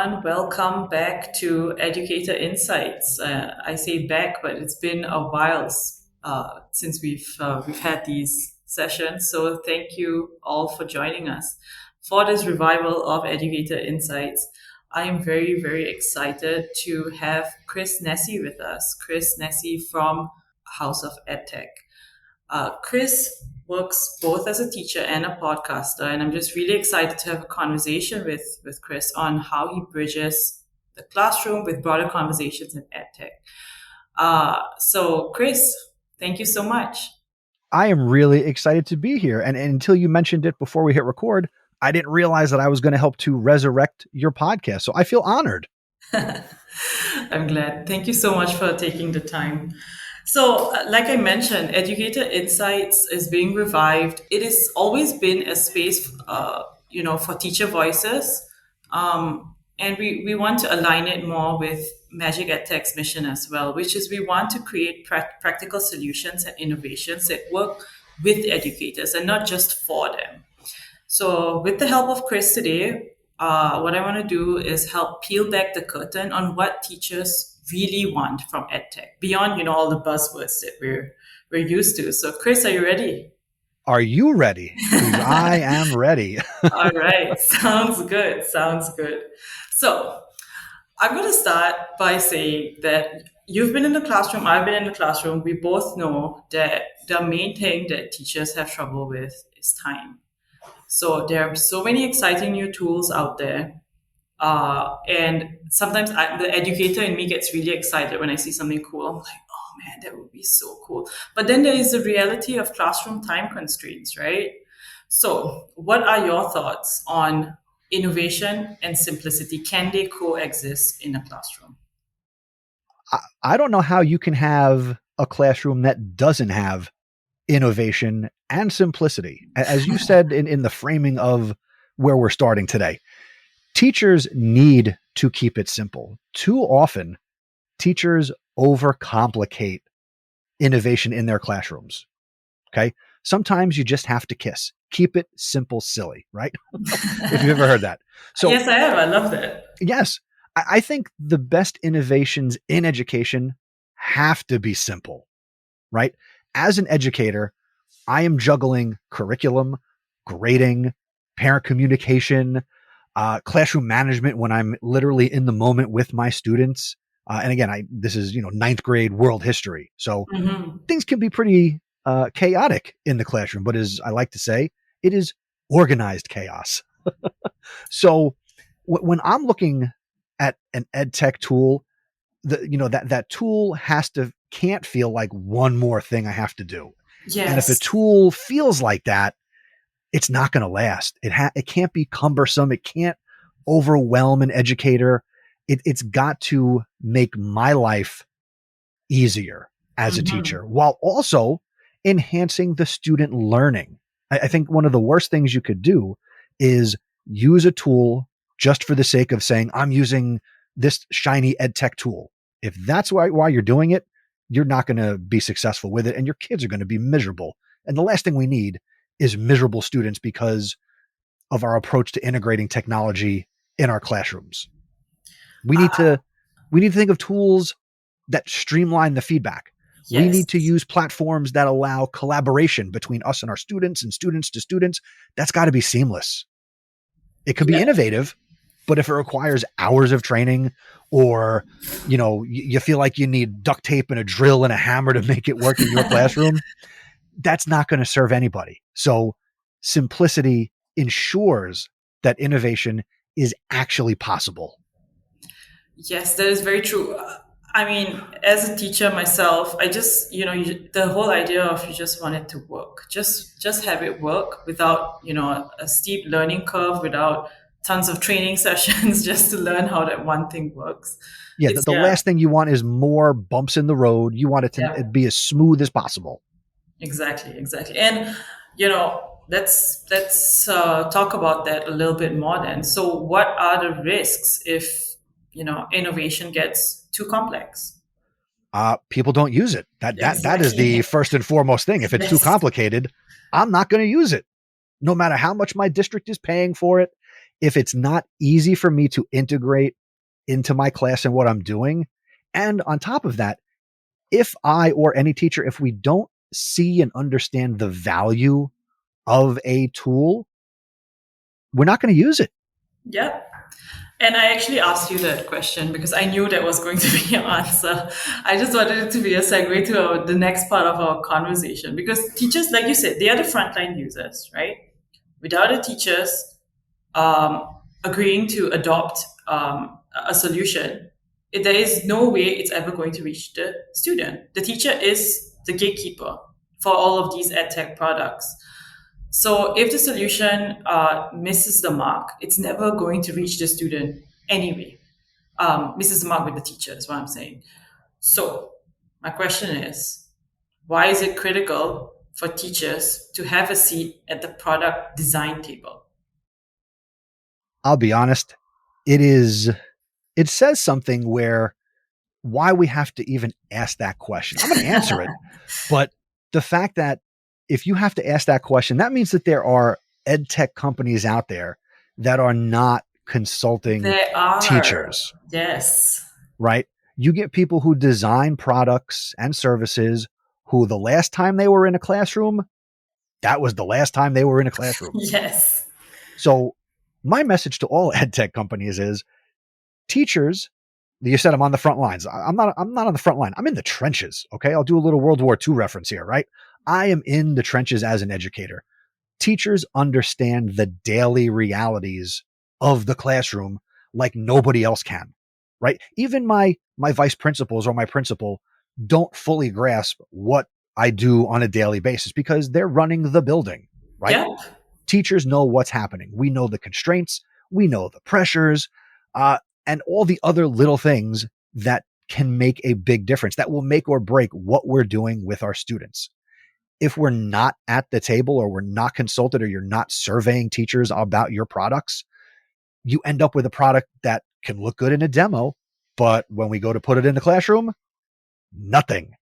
everyone. Welcome back to Educator Insights. I say back, but it's been a while since we've had these sessions. So thank you all for joining us for this revival of Educator Insights. I am very, very excited to have Chris Nesi with us. Chris Nesi from House of EdTech. Chris works both as a teacher and a podcaster, and I'm just really excited to have a conversation with Chris on how he bridges the classroom with broader conversations in EdTech. So, Chris, thank you so much. I am really excited to be here. And until you mentioned it before we hit record, I didn't realize that I was going to help to resurrect your podcast. So I feel honored. I'm glad. Thank you so much for taking the time. So, like I mentioned, Educator Insights is being revived. It has always been a space, for teacher voices, and we want to align it more with Magic EdTech's mission as well, which is we want to create practical solutions and innovations that work with educators and not just for them. So, with the help of Chris today, what I want to do is help peel back the curtain on what teachers really want from EdTech beyond, all the buzzwords that we're used to. So, Chris, are you ready? Are you ready? I am ready. All right, sounds good. Sounds good. So, I'm going to start by saying that you've been in the classroom. I've been in the classroom. We both know that the main thing that teachers have trouble with is time. So there are so many exciting new tools out there. And sometimes the educator in me gets really excited when I see something cool. I'm like, oh man, that would be so cool. But then there is the reality of classroom time constraints, right? So what are your thoughts on innovation and simplicity? Can they coexist in a classroom? I don't know how you can have a classroom that doesn't have innovation and simplicity. As you said in the framing of where we're starting today, teachers need to keep it simple. Too often, teachers overcomplicate innovation in their classrooms. Okay. Sometimes you just have to kiss. Keep it simple, silly, right? If you've ever heard that. So, yes, I have. I love that. Yes. I think the best innovations in education have to be simple, right? As an educator, I am juggling curriculum, grading, parent communication, classroom management when I'm literally in the moment with my students. And again, this is, ninth grade world history. So things can be pretty chaotic in the classroom, but as I like to say, it is organized chaos. So when I'm looking at an EdTech tool, that tool can't feel like one more thing I have to do. Yes. And if a tool feels like that, it's not going to last. It can't be cumbersome. It can't overwhelm an educator. It's got to make my life easier as a teacher while also enhancing the student learning. I think one of the worst things you could do is use a tool just for the sake of saying, I'm using this shiny EdTech tool. If that's why you're doing it, you're not going to be successful with it, and your kids are going to be miserable. And the last thing we need is miserable students because of our approach to integrating technology in our classrooms. We need to think of tools that streamline the feedback. Yes. We need to use platforms that allow collaboration between us and our students and students to students. That's got to be seamless. It could be innovative, but if it requires hours of training or, you feel like you need duct tape and a drill and a hammer to make it work in your classroom, that's not going to serve anybody. So simplicity ensures that innovation is actually possible. Yes, that is very true. I mean, as a teacher myself, I just, the whole idea of you just want it to work, just have it work without, a steep learning curve, without tons of training sessions just to learn how that one thing works. Yeah, the last thing you want is more bumps in the road. You want it to be as smooth as possible. Exactly. And, let's talk about that a little bit more then. So what are the risks if, innovation gets too complex? People don't use it. That is the first and foremost thing. If it's too complicated, I'm not going to use it. No matter how much my district is paying for it, If it's not easy for me to integrate into my class and what I'm doing, and on top of that, if I or any teacher, if we don't see and understand the value of a tool, we're not going to use it. Yep. And I actually asked you that question because I knew that was going to be your answer. I just wanted it to be a segue to the next part of our conversation because teachers, like you said, they are the frontline users, right? Without the teachers agreeing to adopt a solution, there is no way it's ever going to reach the student. The teacher is the gatekeeper for all of these edtech products. So if the solution misses the mark, it's never going to reach the student anyway. Misses the mark with the teacher is what I'm saying. So my question is, why is it critical for teachers to have a seat at the product design table? I'll be honest, it says something where why we have to even ask that question. I'm going to answer it, but the fact that if you have to ask that question, that means that there are ed tech companies out there that are not consulting There are, teachers, yes. right? You get people who design products and services who the last time they were in a classroom, that was the last time they were in a classroom. Yes. So my message to all ed tech companies is teachers, you said I'm on the front lines. I'm not on the front line. I'm in the trenches. Okay. I'll do a little World War II reference here, right? I am in the trenches as an educator. Teachers understand the daily realities of the classroom like nobody else can, right? Even my vice principals or my principal don't fully grasp what I do on a daily basis because they're running the building, right? Yep. Teachers know what's happening. We know the constraints, we know the pressures, and all the other little things that can make a big difference, that will make or break what we're doing with our students. If we're not at the table or we're not consulted or you're not surveying teachers about your products, you end up with a product that can look good in a demo, but when we go to put it in the classroom, nothing.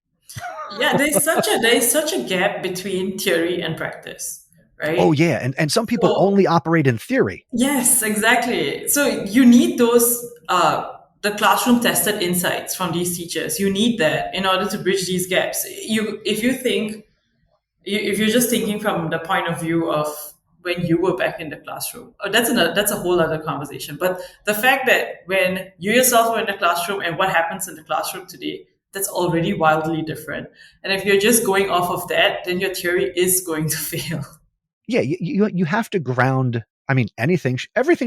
Yeah, there's such a gap between theory and practice, Oh right? yeah, and some people So only operate in theory. yes, exactly. So you need those the classroom tested insights from these teachers. You need that in order to bridge these gaps. You if you think if you're just thinking from the point of view of when you were back in the classroom, that's a whole other conversation. But the fact that when you yourself were in the classroom and what happens in the classroom today, that's already wildly different. And if you're just going off of that, then your theory is going to fail. Yeah, you have to ground. I mean, everything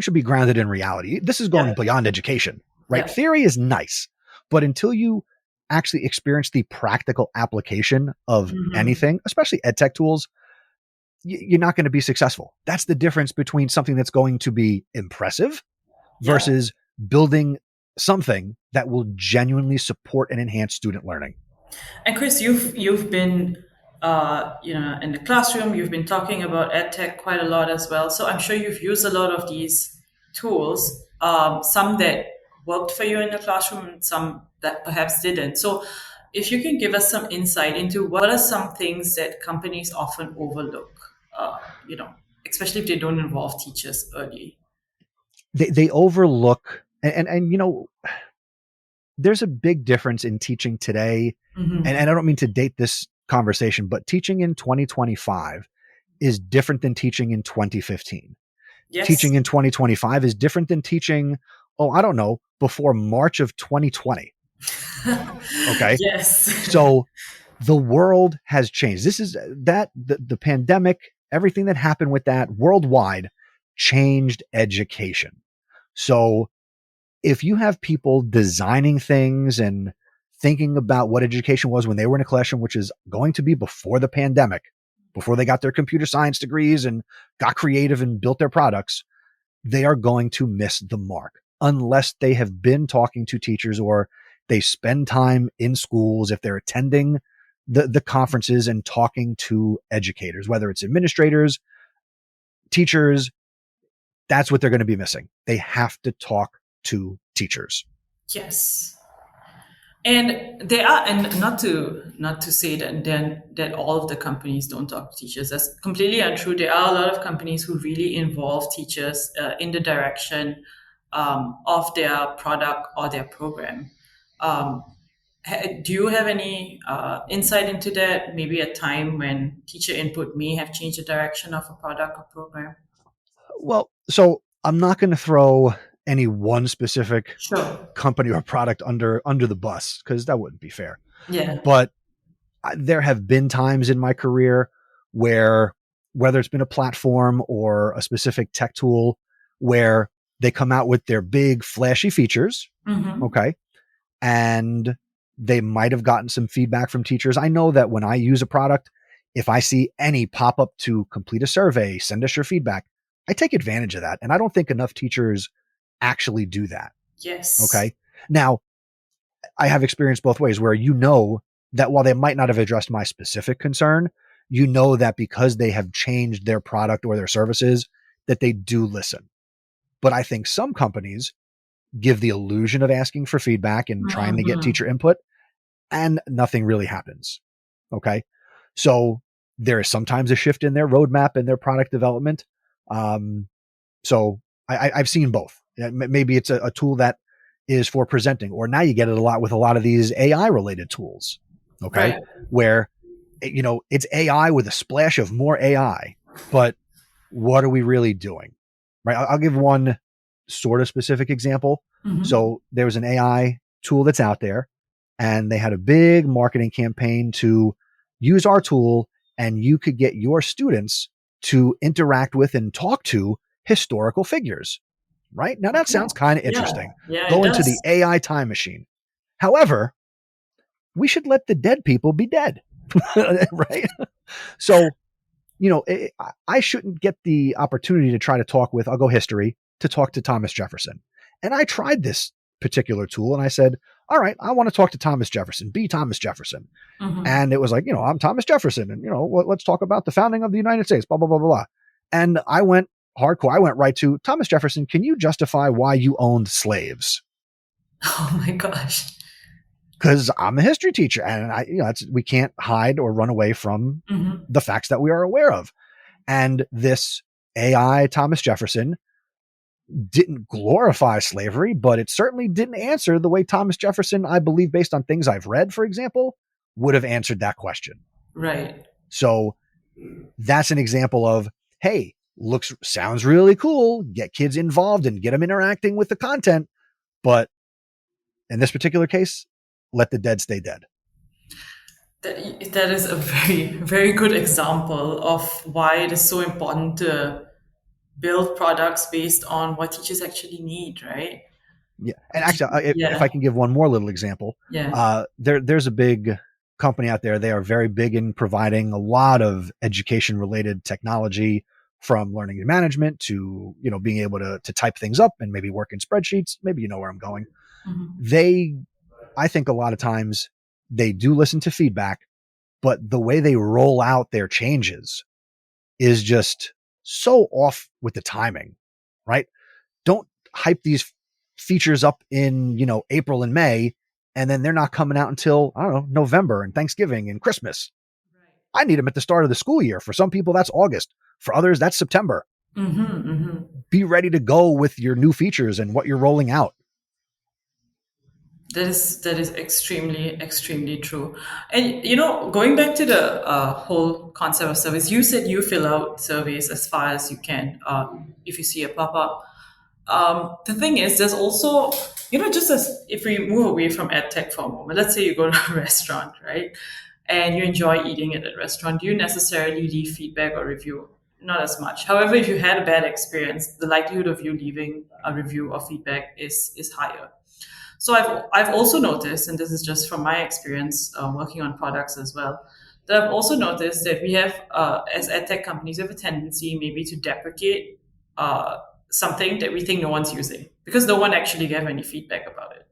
should be grounded in reality. This is going Yeah, beyond education, right? yeah. Theory is nice, but until you actually experience the practical application of Hmm. anything, especially ed tech tools, you're not going to be successful. That's the difference between something that's going to be impressive Yeah. versus building something that will genuinely support and enhance student learning. And Chris, you've been in the classroom. You've been talking about EdTech quite a lot as well. So I'm sure you've used a lot of these tools. Some that worked for you in the classroom, and some that perhaps didn't. So if you can give us some insight into what are some things that companies often overlook, especially if they don't involve teachers early. They overlook and there's a big difference in teaching today. Hmm. And I don't mean to date this conversation, but teaching in 2025 is different than teaching in 2015. Yes. Teaching in 2025 is different than teaching, oh, I don't know, before March of 2020. Okay. Yes. So the world has changed. This is that the pandemic, everything that happened with that worldwide changed education. So if you have people designing things and thinking about what education was when they were in a classroom, which is going to be before the pandemic, before they got their computer science degrees and got creative and built their products, they are going to miss the mark unless they have been talking to teachers or they spend time in schools, if they're attending the conferences and talking to educators, whether it's administrators, teachers, that's what they're going to be missing. They have to talk to teachers. Yes. And they are, and not to say that then that all of the companies don't talk to teachers. That's completely untrue. There are a lot of companies who really involve teachers in the direction of their product or their program. Um, do you have any insight into that? Maybe a time when teacher input may have changed the direction of a product or program? Well, so I'm not going to throw any one specific Sure. company or product under the bus because that wouldn't be fair. Yeah. But there have been times in my career where, whether it's been a platform or a specific tech tool, where they come out with their big flashy features, Mm-hmm. okay, and they might have gotten some feedback from teachers. I know that when I use a product, if I see any pop up to complete a survey, send us your feedback, I take advantage of that. And I don't think enough teachers actually do that. Yes. Okay. Now, I have experienced both ways where that while they might not have addressed my specific concern, that because they have changed their product or their services, that they do listen. But I think some companies give the illusion of asking for feedback and trying to get Mm-hmm. teacher input, and nothing really happens. Okay. So there is sometimes a shift in their roadmap and their product development. Um, so I've seen both. Maybe it's a tool that is for presenting, or now you get it a lot with a lot of these AI related tools. Okay. Right. Where, it's AI with a splash of more AI, but what are we really doing? Right. I'll give one sort of specific example. Mm-hmm. So there was an AI tool that's out there, and they had a big marketing campaign to use our tool, and you could get your students to interact with and talk to historical figures. Right. Now that Okay. sounds kind of Yeah. interesting. Yeah, it Go into the does. AI time machine. However, we should let the dead people be dead. Right. So, I shouldn't get the opportunity to try to talk with, I'll go history, to talk to Thomas Jefferson. And I tried this particular tool and I said, all right, I want to talk to Thomas Jefferson, be Thomas Jefferson. Mm-hmm. And it was like, I'm Thomas Jefferson. And, let's talk about the founding of the United States, blah, blah, blah, blah, blah. And I went hardcore. I went right to Thomas Jefferson. Can you justify why you owned slaves? Oh my gosh. Because I'm a history teacher and we can't hide or run away from Mm-hmm. the facts that we are aware of. And this AI Thomas Jefferson didn't glorify slavery, but it certainly didn't answer the way Thomas Jefferson, I believe, based on things I've read, for example, would have answered that question. Right. So that's an example of, hey, sounds really cool. Get kids involved and get them interacting with the content. But in this particular case, let the dead stay dead. That is a very, very good example of why it is so important to build products based on what teachers actually need, right? Yeah. And actually, if I Yeah. can give one more little example, Yeah. there's a big company out there. They are very big in providing a lot of education related technology, from learning and management to, being able to type things up and maybe work in spreadsheets. Maybe you know where I'm going. Mm-hmm. They, I think a lot of times they do listen to feedback, but the way they roll out their changes is just so off with the timing, right? Don't hype these features up in, April and May, and then they're not coming out until, I don't know, November and Thanksgiving and Christmas. I need them at the start of the school year. For some people, that's August. For others, that's September. Mm-hmm. Mm-hmm. Be ready to go with your new features and what you're rolling out. That is extremely, extremely true. And going back to the whole concept of service, you said you fill out surveys as far as you can if you see a pop up. The thing is, there's also, just as if we move away from EdTech for a moment, let's say you go to a restaurant, right? And you enjoy eating at a restaurant, do you necessarily leave feedback or review? Not as much. However, if you had a bad experience, the likelihood of you leaving a review or feedback is higher. So I've also noticed, and this is just from my experience working on products as well, that I've also noticed that we have, as edtech companies, we have a tendency maybe to deprecate uh, something that we think no one's using because no one actually gave any feedback about it.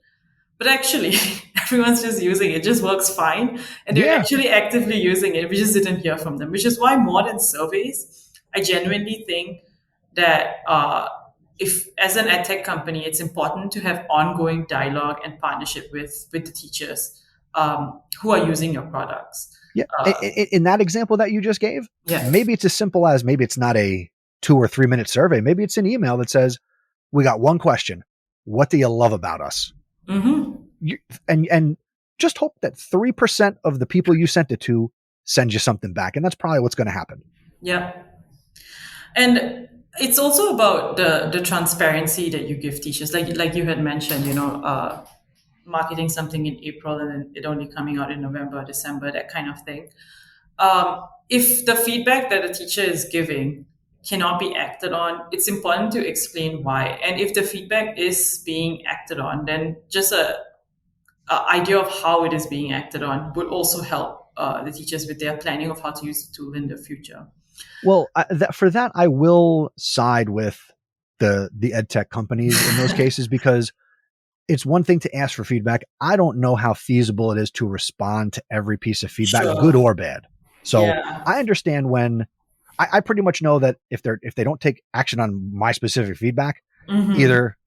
But actually, everyone's just using it, just works fine, and they're Yeah. actually actively using it. We just didn't hear from them, which is why more than surveys, I genuinely think that. if as an edtech company, it's important to have ongoing dialogue and partnership with the teachers who are using your products. Yeah. In that example that you just gave, Yeah. maybe it's as simple as maybe it's not a 2 or 3 minute survey. Maybe it's an email that says, we got one question. What do you love about us? Mm-hmm. You, and just hope that 3% of the people you sent it to send you something back. And that's probably what's going to happen. Yeah. And it's also about the transparency that you give teachers, like you had mentioned, marketing something in April and then it only coming out in November, December, that kind of thing. If the feedback that a teacher is giving cannot be acted on, it's important to explain why. And if the feedback is being acted on, then just a idea of how it is being acted on would also help the teachers with their planning of how to use the tool in the future. Well, for that, I will side with the ed tech companies in those cases, because it's one thing to ask for feedback. I don't know how feasible it is to respond to every piece of feedback, good Sure. or bad. So Yeah. I understand when I pretty much know that if they don't take action on my specific feedback, Mm-hmm. either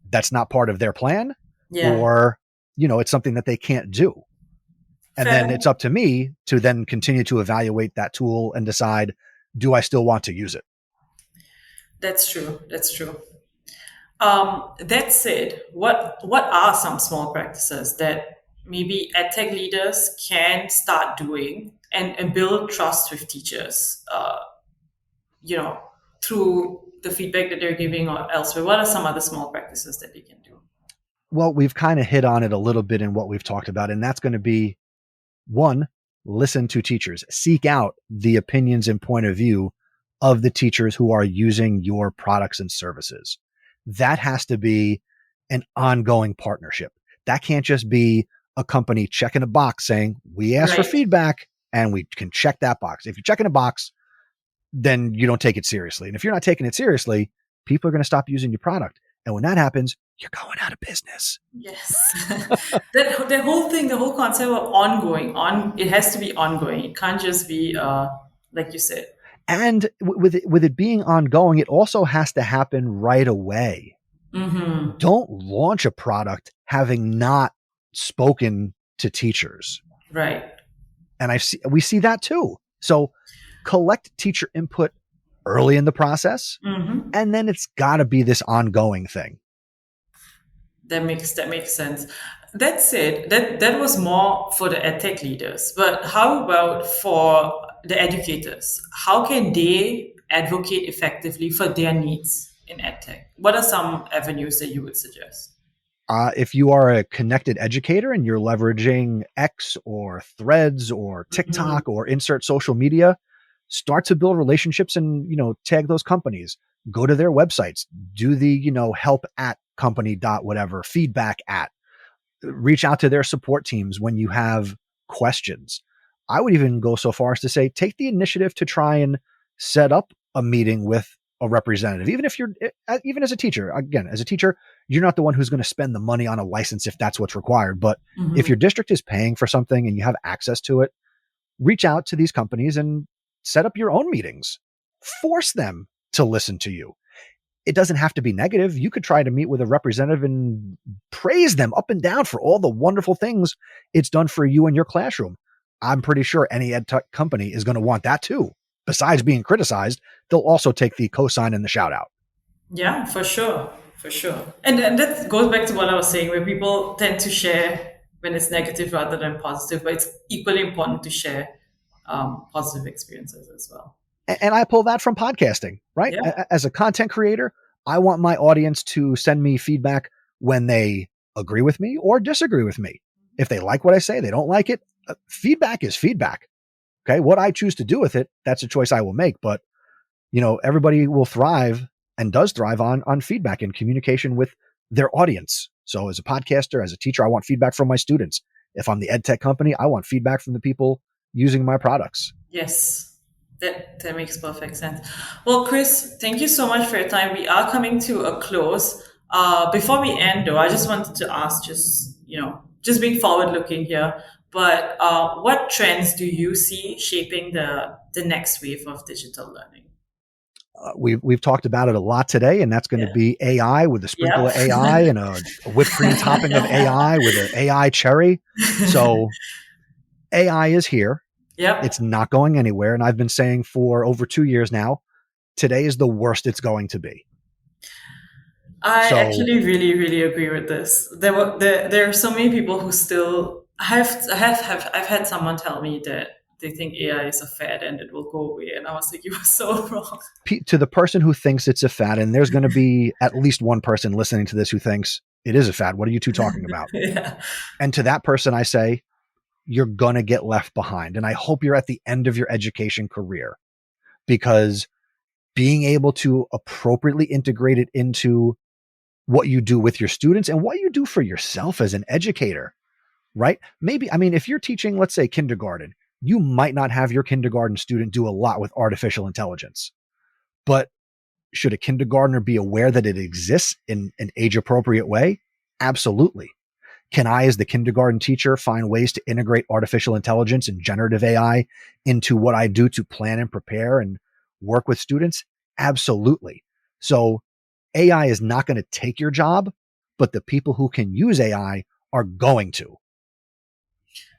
that's not part of their plan, Yeah. or it's something that they can't do. And then Fair. it's up to me to then continue to evaluate that tool and decide, do I still want to use it? That's true. That's true. That said, what are some small practices that maybe edtech leaders can start doing and build trust with teachers? You know, through the feedback that they're giving or elsewhere. What are some other small practices that they can do? Well, we've kind of hit on it a little bit in what we've talked about, and that's going to be one, listen to teachers, seek out the opinions and point of view of the teachers who are using your products and services. That has to be an ongoing partnership. That can't just be a company checking a box saying, we asked for Right. feedback and we can check that box. If you're checking a box, then you don't take it seriously. And if you're not taking it seriously, people are going to stop using your product. And when that happens, you're going out of business. Yes. The whole thing, the whole concept of ongoing, it has to be ongoing. It can't just be like you said. And with it being ongoing, it also has to happen right away. Mm-hmm. Don't launch a product having not spoken to teachers. Right. And we see that too. So collect teacher input early in the process, Mm-hmm. and then it's got to be this ongoing thing. That makes sense. That said, that was more for the edtech leaders. But how about for the educators? How can they advocate effectively for their needs in edtech? What are some avenues that you would suggest? If you are a connected educator and you're leveraging X or Threads or Mm-hmm. TikTok or insert social media, start to build relationships and tag those companies. Go to their websites, do the help at company dot whatever, feedback at, reach out to their support teams when you have questions. I would even go so far as to say, take the initiative to try and set up a meeting with a representative. Even if even as a teacher, again, as a teacher, you're not the one who's going to spend the money on a license if that's what's required. But if Mm-hmm. your district is paying for something and you have access to it, reach out to these companies and set up your own meetings. Force them to listen to you. It doesn't have to be negative. You could try to meet with a representative and praise them up and down for all the wonderful things it's done for you in your classroom. I'm pretty sure any ed tech company is going to want that too. Besides being criticized, they'll also take the cosign and the shout out. Yeah, for sure. For sure. And that goes back to what I was saying, where people tend to share when it's negative rather than positive, but it's equally important to share positive experiences as well. And I pull that from podcasting, right? Yeah. As a content creator, I want my audience to send me feedback when they agree with me or disagree with me. If they like what I say, they don't like it. Feedback is feedback. Okay. What I choose to do with it, that's a choice I will make. But, everybody will thrive and does thrive on feedback and communication with their audience. So as a podcaster, as a teacher, I want feedback from my students. If I'm the ed tech company, I want feedback from the people using my products. Yes. That makes perfect sense. Well, Chris, thank you so much for your time. We are coming to a close. Before we end, though, I just wanted to ask, just being forward looking here, but what trends do you see shaping the next wave of digital learning? we've talked about it a lot today, and that's going to Yeah. be AI with a sprinkle Yep. of AI and a whipped cream topping of AI with an AI cherry. So AI is here. It's Yep. not going anywhere. And I've been saying for over 2 years now, today is the worst it's going to be. I So actually really, really agree with this. There are so many people who still I've had someone tell me that they think AI is a fad and it will go away, and I was like, you are so wrong. to the person who thinks it's a fad, and there's going to be at least one person listening to this who thinks it is a fad. What are you two talking about? Yeah. And to that person, I say, you're going to get left behind. And I hope you're at the end of your education career, because being able to appropriately integrate it into what you do with your students and what you do for yourself as an educator, right? Maybe, I mean, if you're teaching, let's say, kindergarten, you might not have your kindergarten student do a lot with artificial intelligence. But should a kindergartner be aware that it exists in an age appropriate way? Absolutely. Can I, as the kindergarten teacher, find ways to integrate artificial intelligence and generative AI into what I do to plan and prepare and work with students? Absolutely. So AI is not going to take your job, but the people who can use AI are going to.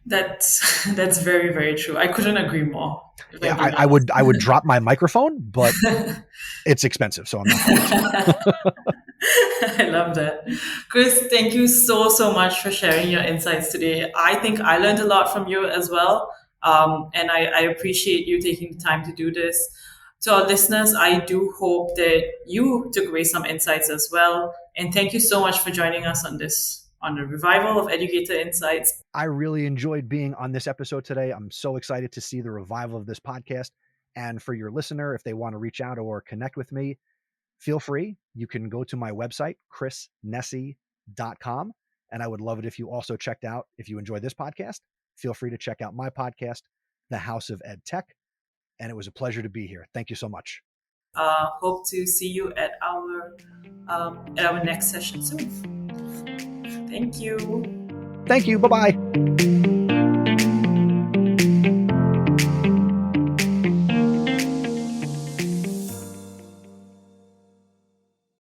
That's very, very true. I couldn't agree more, if Yeah, I'm being I would honest. drop my microphone, but it's expensive, so I'm not going to. I love that. Chris, thank you so, so much for sharing your insights today. I think I learned a lot from you as well. And I appreciate you taking the time to do this. To our listeners, I do hope that you took away some insights as well. And thank you so much for joining us on the revival of Educator Insights. I really enjoyed being on this episode today. I'm so excited to see the revival of this podcast. And for your listener, if they want to reach out or connect with me, feel free. You can go to my website, chrisnesi.com. And I would love it if you also checked out, if you enjoyed this podcast, feel free to check out my podcast, The House of EdTech. And it was a pleasure to be here. Thank you so much. Hope to see you at our next session soon. Thank you. Thank you. Bye bye.